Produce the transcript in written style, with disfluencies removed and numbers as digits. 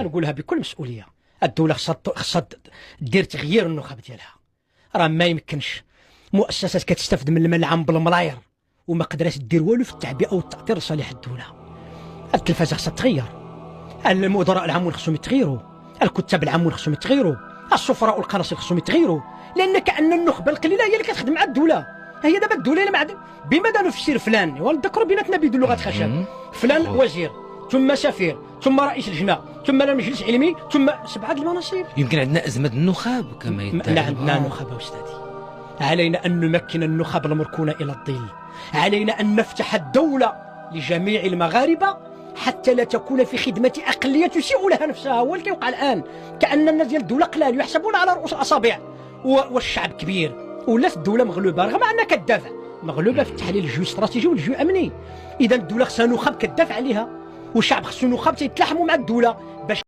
نقولها بكل مسؤوليه، الدوله خصها دير تغيير النخب ديالها. راه ما يمكنش مؤسسات كتستافد من المال العام بالملاير وما قدرات دير والو في التعبئه والتاطير لصالح الدوله. التلفازه خصها تغير، المدراء العامون خصهم يتغيروا، الكتاب العامون خصهم يتغيروا، السفراء والقناصل خصهم يتغيروا، لان كأن النخبه القليله هي اللي كتخدم مع الدوله. هي دابا الدوله بماذا نفسر فلان؟ ونذكروا بيناتنا بلغه خشب، فلان وزير ثم سفير ثم رئيس لجنه ثم مجلس علمي ثم 7 المناصب. يمكن عندنا ازمه النخب كما يدعي. لا عندنا نخب استاذي. علينا ان نمكن النخب المركونه الى الظل، علينا ان نفتح الدوله لجميع المغاربه حتى لا تكون في خدمه اقليه تسيء لها نفسها. هو اللي كيوقع الان، كان الناس ديال الدوله قلال يحسبون على رؤوس الاصابع والشعب كبير. ولات الدوله مغلوبه رغم انها كتدافع، مغلوبه في التحليل الجيوستراتيجي والجيوامني. اذا الدوله خصها نخب كتدافع عليها، والشعب خصو نخب تيتلاحموا مع الدوله باش